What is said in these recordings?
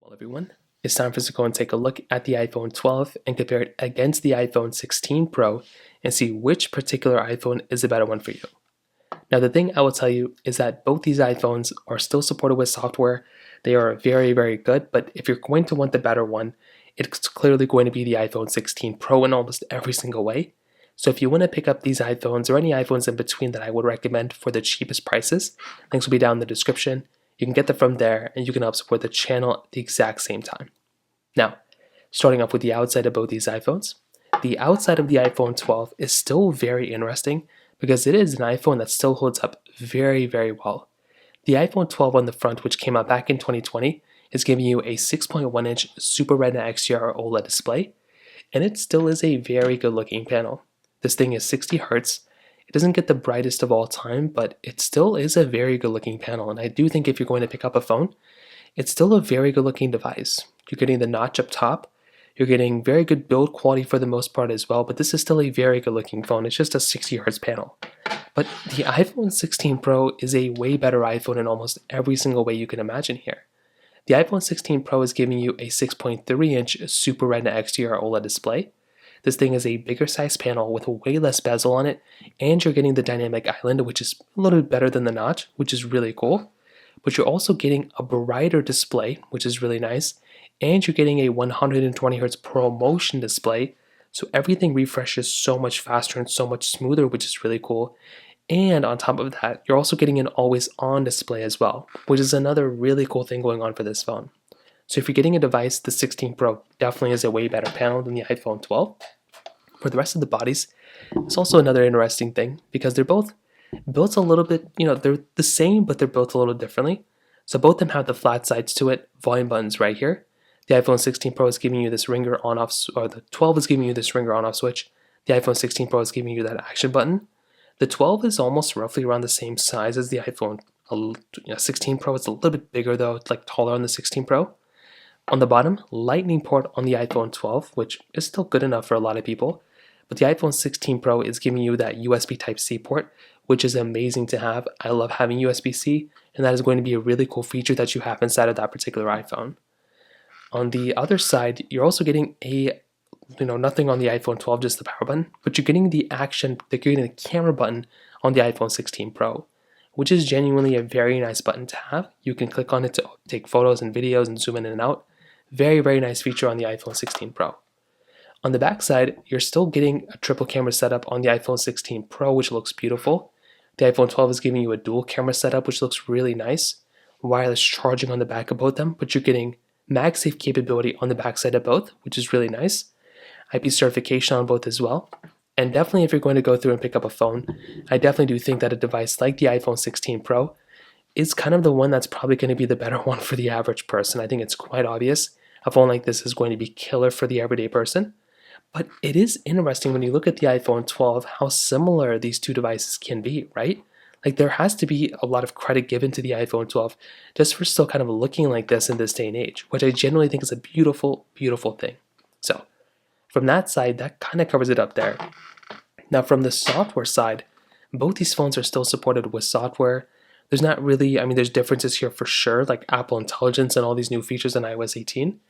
Well, everyone, it's time for us to go and take a look at the iPhone 12 and compare it against the iPhone 16 Pro and see which particular iPhone is a better one for you. Now, the thing I will tell you is that both these iPhones are still supported with software. They are very, very good, but if you're going to want the better one, it's clearly going to be the iPhone 16 Pro in almost every single way. So if you want to pick up these iPhones or any iPhones in between that I would recommend for the cheapest prices, links will be down in the description. You can get them from there and you can help support the channel at the exact same time. Now, starting off with the outside of both these iPhones, the outside of the iPhone 12 is still very interesting because it is an iPhone that still holds up very, very well. The iPhone 12 on the front, which came out back in 2020, is giving you a 6.1-inch Super Retina XDR OLED display, and it still is a very good looking panel. This thing is 60 Hz. It doesn't get the brightest of all time, but it still is a very good looking panel, and I do think if you're going to pick up a phone, it's still a very good looking device. You're getting the notch up top, you're getting very good build quality for the most part as well, but this is still a very good looking phone. It's just a 60 Hz panel. But the iPhone 16 Pro is a way better iPhone in almost every single way you can imagine here. The iPhone 16 Pro is giving you a 6.3-inch Super Retina XDR OLED display. This thing is a bigger size panel with way less bezel on it, and you're getting the dynamic island, which is a little bit better than the notch, which is really cool. But you're also getting a brighter display, which is really nice, and you're getting a 120Hz ProMotion display, so everything refreshes so much faster and so much smoother, which is really cool. And on top of that, you're also getting an always-on display as well, which is another really cool thing going on for this phone. So if you're getting a device, the 16 Pro definitely is a way better panel than the iPhone 12. For the rest of the bodies, it's also another interesting thing because they're both built a little bit, they're the same, but they're built a little differently. So both of them have the flat sides to it, volume buttons right here. The iPhone 16 Pro is giving you this ringer on-off, or the 12 is giving you this ringer on-off switch. The iPhone 16 Pro is giving you that action button. The 12 is almost roughly around the same size as the iPhone 16 Pro. It's a little bit bigger though, it's like taller on the 16 Pro. On the bottom, lightning port on the iPhone 12, which is still good enough for a lot of people. But the iPhone 16 Pro is giving you that USB Type-C port, which is amazing to have. I love having USB-C, and that is going to be a really cool feature that you have inside of that particular iPhone. On the other side, you're also getting nothing on the iPhone 12, just the power button, but you're getting the camera button on the iPhone 16 Pro, which is genuinely a very nice button to have. You can click on it to take photos and videos and zoom in and out. Very, very nice feature on the iPhone 16 Pro. On the back side, you're still getting a triple camera setup on the iPhone 16 Pro, which looks beautiful. The iPhone 12 is giving you a dual camera setup, which looks really nice. Wireless charging on the back of both of them, but you're getting MagSafe capability on the back side of both, which is really nice. IP certification on both as well. And definitely if you're going to go through and pick up a phone, I definitely do think that a device like the iPhone 16 Pro is kind of the one that's probably going to be the better one for the average person. I think it's quite obvious. A phone like this is going to be killer for the everyday person. But it is interesting when you look at the iPhone 12 how similar these two devices can be, right? Like there has to be a lot of credit given to the iPhone 12 just for still kind of looking like this in this day and age, which I generally think is a beautiful, beautiful thing. So from that side, that kind of covers it up there. Now from the software side, both these phones are still supported with software. There's not really, there's differences here for sure, like Apple Intelligence and all these new features in iOS 18.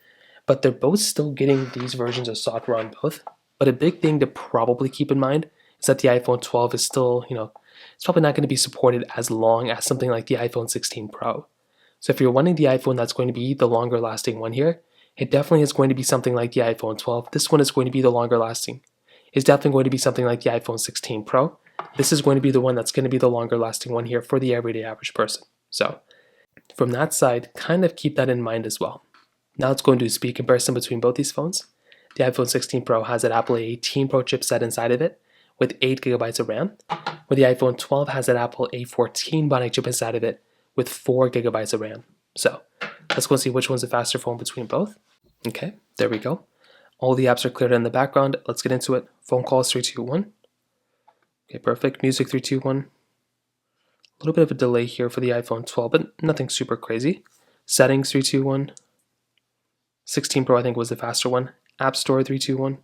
But they're both still getting these versions of software on both. But a big thing to probably keep in mind is that the iPhone 12 is still, it's probably not going to be supported as long as something like the iPhone 16 Pro. So if you're wanting the iPhone that's going to be the longer lasting one here, it definitely is going to be something like the iPhone 12. This one is going to be the longer lasting. It's definitely going to be something like the iPhone 16 Pro. This is going to be the one that's going to be the longer lasting one here for the everyday average person. So from that side, kind of keep that in mind as well. Now let's go and do a speed comparison between both these phones. The iPhone 16 Pro has an Apple A18 Pro chipset inside of it with 8GB of RAM, where the iPhone 12 has an Apple A14 Bionic chip inside of it with 4GB of RAM. So let's go and see which one's a faster phone between both. Okay, there we go. All the apps are cleared in the background. Let's get into it. Phone calls 3, 2, 1. Okay, perfect. Music 3, 2, 1. A little bit of a delay here for the iPhone 12, but nothing super crazy. Settings 3, 2, 1. 16 Pro I think was the faster one. App Store 3, 2, 1.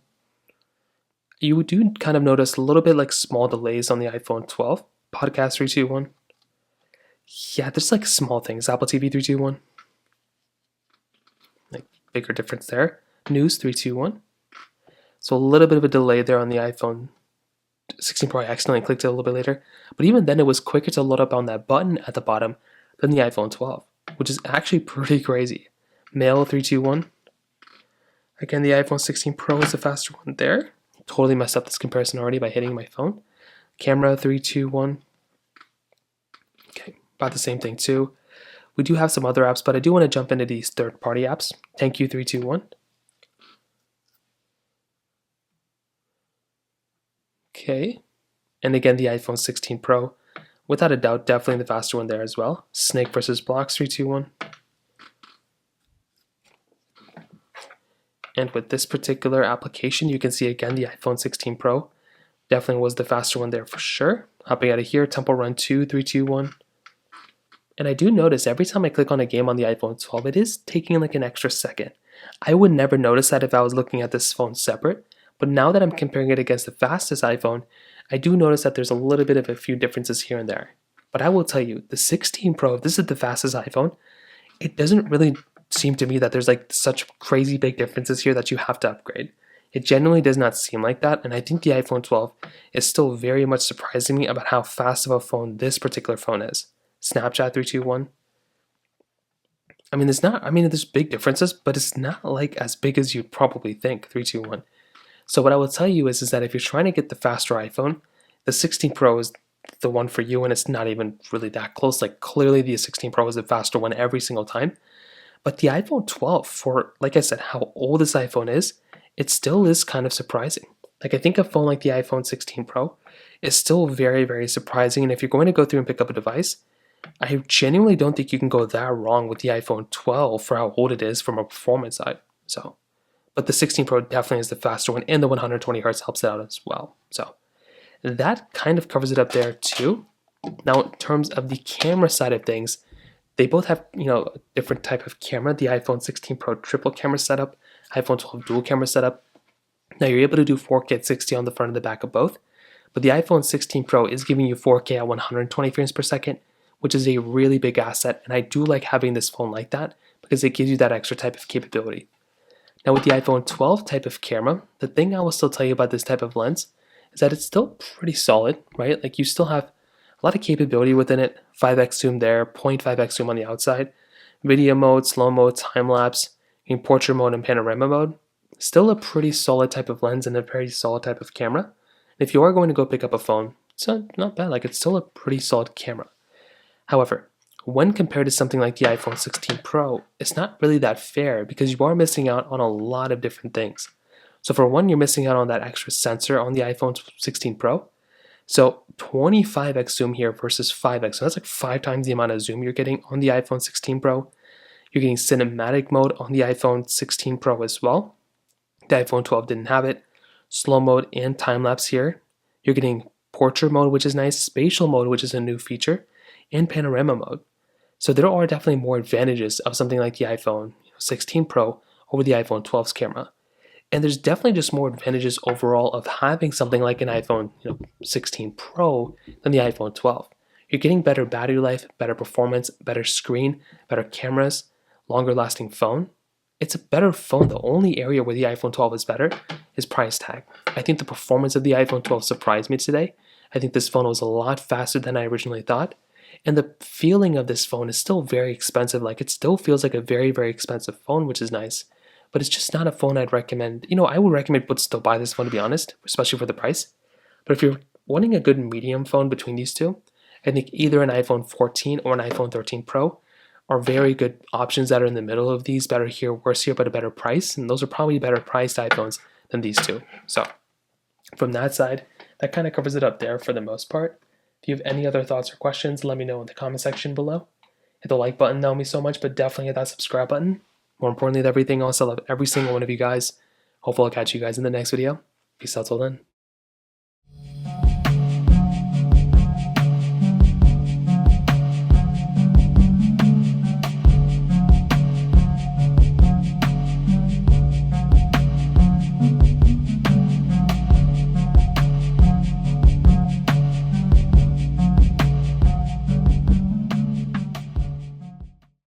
You do kind of notice a little bit like small delays on the iPhone 12. Podcast 3, 2, 1. Yeah, there's like small things. Apple TV 3, 2, 1. like bigger difference there. News 3, 2, 1. So a little bit of a delay there on the iPhone 16 Pro. I accidentally clicked it a little bit later, but even then it was quicker to load up on that button at the bottom than the iPhone 12, which is actually pretty crazy. Mail 3, 2, 1. Again, the iPhone 16 Pro is the faster one there. Totally messed up this comparison already by hitting my phone. Camera 3, 2, 1. Okay, about the same thing too. We do have some other apps, but I do want to jump into these third-party apps. Thank you 3, 2, 1. Okay, and again the iPhone 16 Pro, without a doubt, definitely the faster one there as well. Snake versus Blocks 3, 2, 1. And with this particular application, you can see again the iPhone 16 Pro definitely was the faster one there for sure. Hopping out of here, Temple Run 2, 3, 2, 1. And I do notice every time I click on a game on the iPhone 12, it is taking like an extra second. I would never notice that if I was looking at this phone separate, but now that I'm comparing it against the fastest iPhone, I do notice that there's a little bit of a few differences here and there. But I will tell you, the 16 Pro, if this is the fastest iPhone, it doesn't really seem to me that there's like such crazy big differences here that you have to upgrade. It genuinely does not seem like that, and I think the iPhone 12 is still very much surprising me about how fast of a phone this particular phone is. Snapchat 3, 2, 1. There's big differences, but it's not like as big as you'd probably think, 3, 2, 1. So what I will tell you is that if you're trying to get the faster iPhone, the 16 Pro is the one for you, and it's not even really that close. Like clearly the 16 Pro is the faster one every single time. But the iPhone 12, for, like I said, how old this iPhone is, it still is kind of surprising. Like I think a phone like the iPhone 16 Pro is still very, very surprising. And if you're going to go through and pick up a device, I genuinely don't think you can go that wrong with the iPhone 12 for how old it is from a performance side. But the 16 Pro definitely is the faster one, and the 120 Hz helps it out as well. So that kind of covers it up there too. Now, in terms of the camera side of things, they both have, a different type of camera. The iPhone 16 Pro triple camera setup, iPhone 12 dual camera setup. Now you're able to do 4K at 60 on the front and the back of both, but the iPhone 16 Pro is giving you 4K at 120 frames per second, which is a really big asset, and I do like having this phone like that because it gives you that extra type of capability. Now with the iPhone 12 type of camera, the thing I will still tell you about this type of lens is that it's still pretty solid, right? Like you still have a lot of capability within it. 5x zoom there, 0.5x zoom on the outside, video mode, slow mode, time lapse, in portrait mode and panorama mode. Still a pretty solid type of lens and a very solid type of camera. And if you are going to go pick up a phone, it's not bad. Like it's still a pretty solid camera. However, when compared to something like the iPhone 16 Pro, it's not really that fair because you are missing out on a lot of different things. So for one, you're missing out on that extra sensor on the iPhone 16 Pro. So 25x zoom here versus 5x. So that's like 5 times the amount of zoom you're getting on the iPhone 16 Pro. You're getting cinematic mode on the iPhone 16 Pro as well. The iPhone 12 didn't have it. Slow mode and time lapse here. You're getting portrait mode, which is nice, spatial mode, which is a new feature, and panorama mode. So there are definitely more advantages of something like the iPhone 16 Pro over the iPhone 12's camera. And there's definitely just more advantages overall of having something like an iPhone 16 Pro than the iPhone 12. You're getting better battery life, better performance, better screen, better cameras, longer lasting phone. It's a better phone. The only area where the iPhone 12 is better is price tag. I think the performance of the iPhone 12 surprised me today. I think this phone was a lot faster than I originally thought. And the feeling of this phone is still very expensive. Like it still feels like a very, very expensive phone, which is nice. But it's just not a phone I'd recommend. I would recommend people still buy this phone, to be honest, especially for the price. But if you're wanting a good medium phone between these two, I think either an iPhone 14 or an iPhone 13 Pro are very good options that are in the middle of these. Better here, worse here, but a better price. And those are probably better priced iPhones than these two. So from that side, that kind of covers it up there for the most part. If you have any other thoughts or questions, let me know in the comment section below. Hit the like button, that would mean so much, but definitely hit that subscribe button. More importantly than everything else, I love every single one of you guys. Hopefully I'll catch you guys in the next video. Peace out till then.